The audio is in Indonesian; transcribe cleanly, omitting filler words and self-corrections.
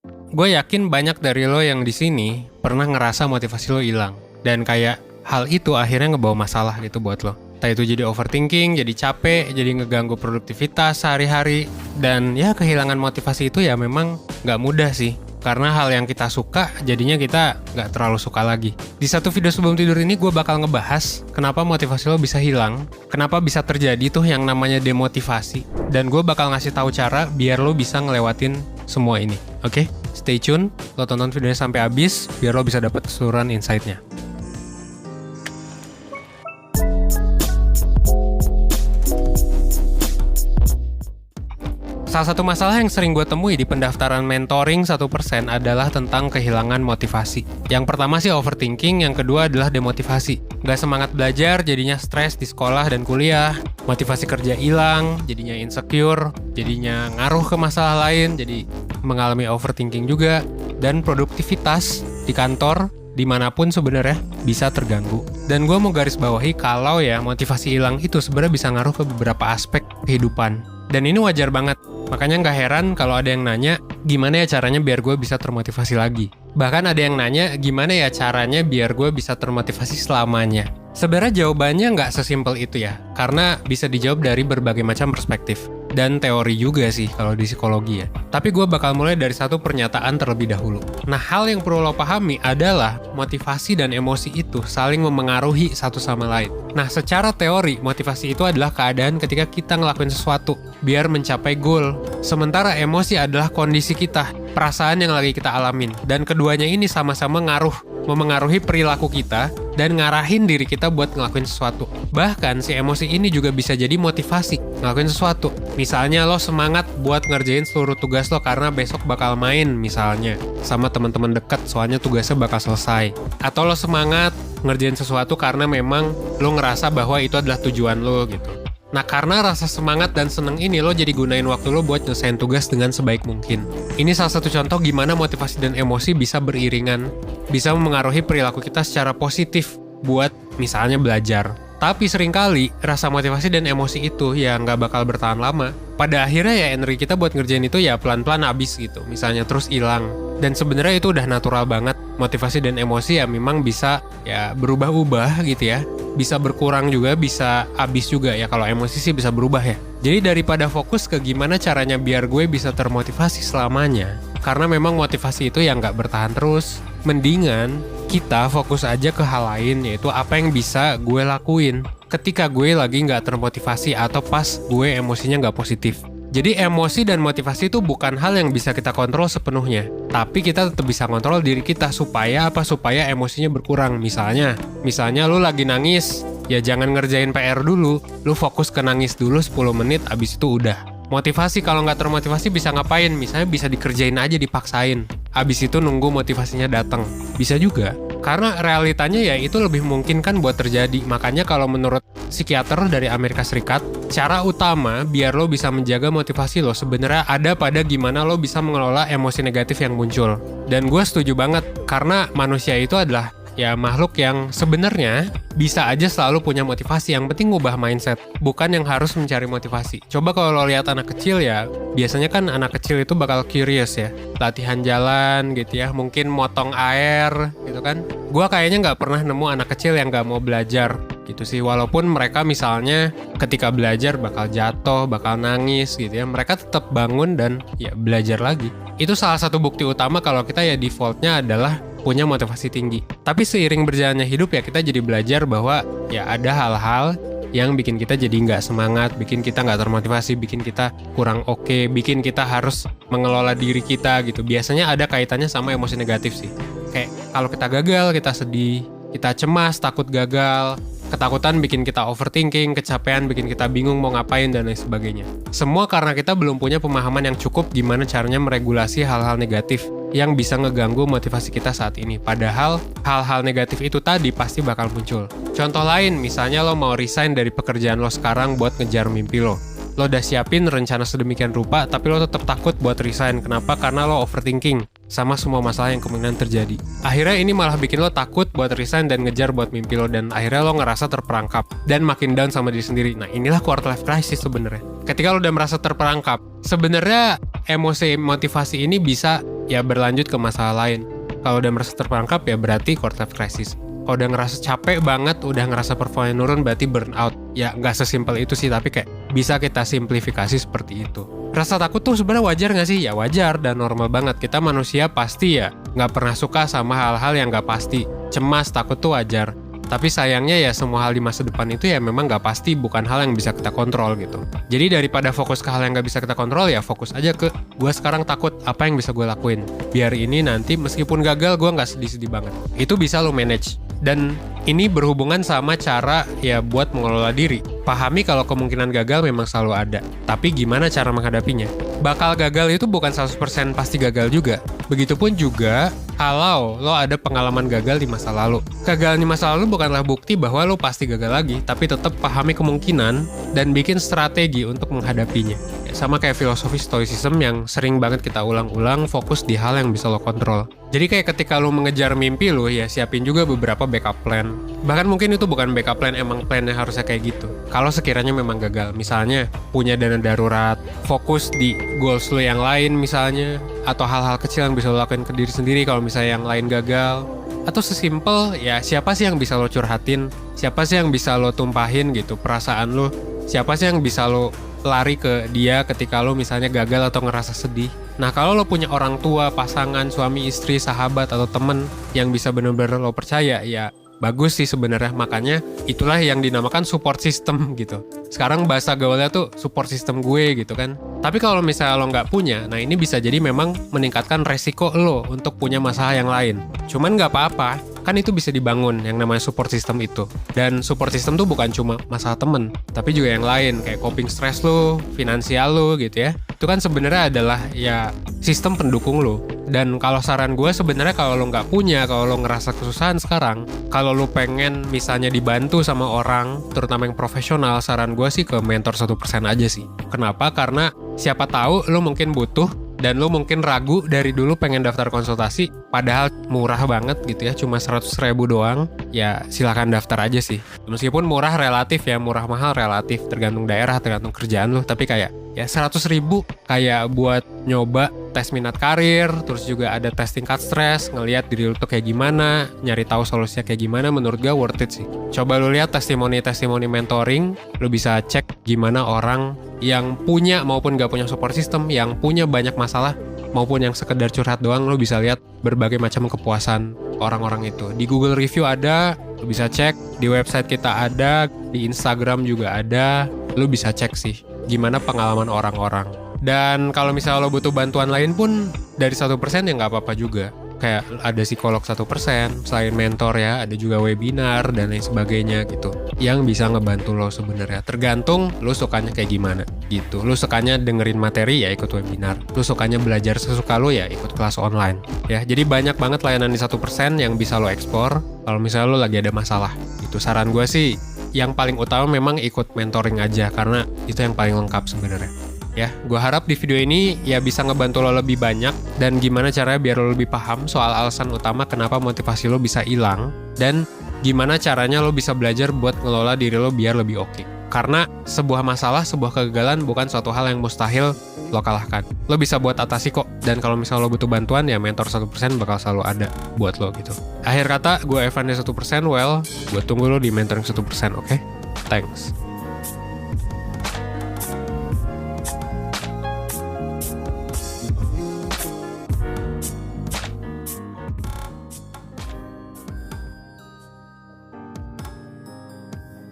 Gue yakin banyak dari lo yang di sini pernah ngerasa motivasi lo hilang. Dan kayak hal itu akhirnya ngebawa masalah gitu buat lo. Entah itu jadi overthinking, jadi capek, jadi ngeganggu produktivitas sehari-hari. Dan ya kehilangan motivasi itu ya memang gak mudah sih. Karena hal yang kita suka, jadinya kita gak terlalu suka lagi. Di satu video sebelum tidur ini gue bakal ngebahas kenapa motivasi lo bisa hilang, kenapa bisa terjadi tuh yang namanya demotivasi, dan gue bakal ngasih tahu cara biar lo bisa ngelewatin semua ini. Oke? Stay tune, lo tonton videonya sampai habis, biar lo bisa dapat keseluruhan insight-nya. Salah satu masalah yang sering gue temui di pendaftaran mentoring 1% adalah tentang kehilangan motivasi. Yang pertama sih overthinking, yang kedua adalah demotivasi. Gak semangat belajar, jadinya stres di sekolah dan kuliah. Motivasi kerja hilang, jadinya insecure, jadinya ngaruh ke masalah lain, jadi mengalami overthinking juga. Dan produktivitas di kantor, dimanapun sebenarnya bisa terganggu. Dan gue mau garis bawahi kalau ya motivasi hilang itu sebenarnya bisa ngaruh ke beberapa aspek kehidupan. Dan ini wajar banget. Makanya nggak heran kalau ada yang nanya, gimana ya caranya biar gue bisa termotivasi lagi? Bahkan ada yang nanya, gimana ya caranya biar gue bisa termotivasi selamanya? Sebenarnya jawabannya nggak sesimpel itu ya, karena bisa dijawab dari berbagai macam perspektif. Dan teori juga sih kalau di psikologi ya. Tapi gue bakal mulai dari satu pernyataan terlebih dahulu. Nah, hal yang perlu lo pahami adalah motivasi dan emosi itu saling memengaruhi satu sama lain. Nah, secara teori, motivasi itu adalah keadaan ketika kita ngelakuin sesuatu biar mencapai goal. Sementara emosi adalah kondisi kita, perasaan yang lagi kita alamin. Dan keduanya ini sama-sama memengaruhi perilaku kita dan ngarahin diri kita buat ngelakuin sesuatu. Bahkan si emosi ini juga bisa jadi motivasi ngelakuin sesuatu. Misalnya lo semangat buat ngerjain seluruh tugas lo karena besok bakal main misalnya sama teman-teman dekat soalnya tugasnya bakal selesai. Atau lo semangat ngerjain sesuatu karena memang lo ngerasa bahwa itu adalah tujuan lo gitu. Nah, karena rasa semangat dan seneng ini lo jadi gunain waktu lo buat nyelesain tugas dengan sebaik mungkin. Ini salah satu contoh gimana motivasi dan emosi bisa beriringan, bisa memengaruhi perilaku kita secara positif buat misalnya belajar. Tapi seringkali rasa motivasi dan emosi itu ya nggak bakal bertahan lama. Pada akhirnya ya energi kita buat ngerjain itu ya pelan-pelan habis gitu, misalnya terus hilang. Dan sebenarnya itu udah natural banget. Motivasi dan emosi ya memang bisa ya berubah-ubah gitu ya. Bisa berkurang juga, bisa habis juga ya. Kalau emosi sih bisa berubah ya. Jadi daripada fokus ke gimana caranya biar gue bisa termotivasi selamanya, karena memang motivasi itu yang nggak bertahan terus, mendingan kita fokus aja ke hal lain, yaitu apa yang bisa gue lakuin ketika gue lagi nggak termotivasi atau pas gue emosinya nggak positif. Jadi emosi dan motivasi itu bukan hal yang bisa kita kontrol sepenuhnya. Tapi kita tetap bisa kontrol diri kita supaya apa? Supaya emosinya berkurang. Misalnya lu lagi nangis, ya jangan ngerjain PR dulu. Lu fokus ke nangis dulu 10 menit, abis itu udah. Motivasi kalau nggak termotivasi bisa ngapain? Misalnya bisa dikerjain aja, dipaksain. Abis itu nunggu motivasinya datang. Bisa juga. Karena realitanya ya itu lebih mungkin kan buat terjadi. Makanya kalau menurut psikiater dari Amerika Serikat, cara utama biar lo bisa menjaga motivasi lo sebenarnya ada pada gimana lo bisa mengelola emosi negatif yang muncul. Dan gue setuju banget karena manusia itu adalah ya makhluk yang sebenarnya bisa aja selalu punya motivasi. Yang penting ngubah mindset, bukan yang harus mencari motivasi. Coba kalau lo lihat anak kecil ya, biasanya kan anak kecil itu bakal curious ya, latihan jalan gitu ya, mungkin motong air gitu kan. Gua kayaknya nggak pernah nemu anak kecil yang nggak mau belajar gitu sih. Walaupun mereka misalnya ketika belajar bakal jatuh, bakal nangis gitu ya, mereka tetap bangun dan ya belajar lagi. Itu salah satu bukti utama kalau kita ya defaultnya adalah punya motivasi tinggi. Tapi seiring berjalannya hidup ya kita jadi belajar bahwa ya ada hal-hal yang bikin kita jadi nggak semangat, bikin kita nggak termotivasi, bikin kita kurang oke, bikin kita harus mengelola diri kita gitu. Biasanya ada kaitannya sama emosi negatif sih. Kayak kalau kita gagal, kita sedih, kita cemas, takut gagal, ketakutan bikin kita overthinking, kecapean bikin kita bingung mau ngapain dan lain sebagainya. Semua karena kita belum punya pemahaman yang cukup gimana caranya meregulasi hal-hal negatif yang bisa ngeganggu motivasi kita saat ini. Padahal hal-hal negatif itu tadi pasti bakal muncul. Contoh lain, misalnya lo mau resign dari pekerjaan lo sekarang buat ngejar mimpi lo. Lo udah siapin rencana sedemikian rupa, tapi lo tetap takut buat resign. Kenapa? Karena lo overthinking sama semua masalah yang kemungkinan terjadi. Akhirnya ini malah bikin lo takut buat resign dan ngejar buat mimpi lo, dan akhirnya lo ngerasa terperangkap dan makin down sama diri sendiri. Nah, inilah quarter life crisis sebenarnya. ketika lo udah merasa terperangkap, sebenarnya emosi motivasi ini bisa ya berlanjut ke masalah lain. Kalau udah merasa terperangkap ya berarti quarter life crisis. Kalau udah ngerasa capek banget, udah ngerasa performa nurun, berarti burnout. Ya nggak sesimpel itu sih, tapi kayak bisa kita simplifikasi seperti itu. Rasa takut tuh sebenarnya wajar nggak sih? Ya wajar dan normal banget. Kita manusia pasti ya nggak pernah suka sama hal-hal yang nggak pasti. Cemas, takut tuh wajar. Tapi sayangnya ya semua hal di masa depan itu ya memang nggak pasti, bukan hal yang bisa kita kontrol gitu. Jadi daripada fokus ke hal yang nggak bisa kita kontrol, ya fokus aja ke gue sekarang takut, apa yang bisa gue lakuin. Biar ini nanti meskipun gagal gue nggak sedih-sedih banget. Itu bisa lo manage. Dan ini berhubungan sama cara ya buat mengelola diri. Pahami kalau kemungkinan gagal memang selalu ada. Tapi gimana cara menghadapinya? Bakal gagal itu bukan 100% pasti gagal juga. Begitupun juga kalau lo ada pengalaman gagal di masa lalu. Kegagalan di masa lalu bukanlah bukti bahwa lo pasti gagal lagi, tapi tetap pahami kemungkinan dan bikin strategi untuk menghadapinya. Sama kayak filosofi stoicism yang sering banget kita ulang-ulang, fokus di hal yang bisa lo kontrol. Jadi kayak ketika lo mengejar mimpi lo, ya siapin juga beberapa backup plan. Bahkan mungkin itu bukan backup plan, emang plannya harusnya kayak gitu. Kalau sekiranya memang gagal, misalnya punya dana darurat, fokus di goals lo yang lain misalnya, atau hal-hal kecil yang bisa lo lakuin ke diri sendiri kalau misalnya yang lain gagal. Atau sesimpel, ya siapa sih yang bisa lo curhatin, siapa sih yang bisa lo tumpahin gitu perasaan lo, siapa sih yang bisa lo lari ke dia ketika lo misalnya gagal atau ngerasa sedih. Nah kalau lo punya orang tua, pasangan, suami, istri, sahabat, atau temen yang bisa bener-bener lo percaya, ya bagus sih sebenarnya. Makanya itulah yang dinamakan support system gitu. Sekarang bahasa gaulnya tuh support system gue gitu kan. Tapi kalau misalnya lo nggak punya, nah ini bisa jadi memang meningkatkan resiko lo untuk punya masalah yang lain. Cuman nggak apa-apa, kan itu bisa dibangun yang namanya support system itu. Dan support system tuh bukan cuma masalah temen, tapi juga yang lain kayak coping stress lo, finansial lo gitu ya. Itu kan sebenarnya adalah ya sistem pendukung lo. Dan kalau saran gue sebenarnya kalau lo nggak punya, kalau lo ngerasa kesusahan sekarang, kalau lo pengen misalnya dibantu sama orang, terutama yang profesional, saran gue sih ke mentor 1% aja sih. Kenapa? Karena siapa tahu lo mungkin butuh dan lo mungkin ragu dari dulu pengen daftar konsultasi, padahal murah banget gitu ya, cuma 100.000 doang, ya silakan daftar aja sih. Meskipun murah relatif ya, murah mahal relatif, tergantung daerah, tergantung kerjaan lo, tapi kayak ya 100.000 kayak buat nyoba tes minat karir, terus juga ada tes tingkat stres, ngelihat diri lo tuh kayak gimana, nyari tahu solusinya kayak gimana, menurut gue worth it sih. Coba lo lihat testimoni-testimoni mentoring, lo bisa cek gimana orang yang punya maupun gak punya support system, yang punya banyak masalah maupun yang sekedar curhat doang, lo bisa lihat berbagai macam kepuasan orang-orang itu. Di Google Review ada, lo bisa cek, di website kita ada, di Instagram juga ada, lo bisa cek sih gimana pengalaman orang-orang. Dan kalau misalnya lo butuh bantuan lain pun dari 1% ya nggak apa-apa juga. Kayak ada psikolog 1%, selain mentor ya, ada juga webinar dan lain sebagainya gitu, yang bisa ngebantu lo sebenarnya. Tergantung lo sukanya kayak gimana gitu. Lo sukanya dengerin materi ya ikut webinar. Lo sukanya belajar sesuka lo ya ikut kelas online. Ya, jadi banyak banget layanan di 1% yang bisa lo eksplor kalau misalnya lo lagi ada masalah. Itu saran gue sih, yang paling utama memang ikut mentoring aja, karena itu yang paling lengkap sebenarnya. Ya, gue harap di video ini ya bisa ngebantu lo lebih banyak dan gimana caranya biar lo lebih paham soal alasan utama kenapa motivasi lo bisa hilang dan gimana caranya lo bisa belajar buat ngelola diri lo biar lebih oke. Karena sebuah masalah, sebuah kegagalan bukan suatu hal yang mustahil lo kalahkan. Lo bisa buat atasi kok, dan kalau misalnya lo butuh bantuan ya mentor 1% bakal selalu ada buat lo gitu. Akhir kata, gue Evan dari 1%, well, gue tunggu lo di mentoring 1%, oke? Thanks.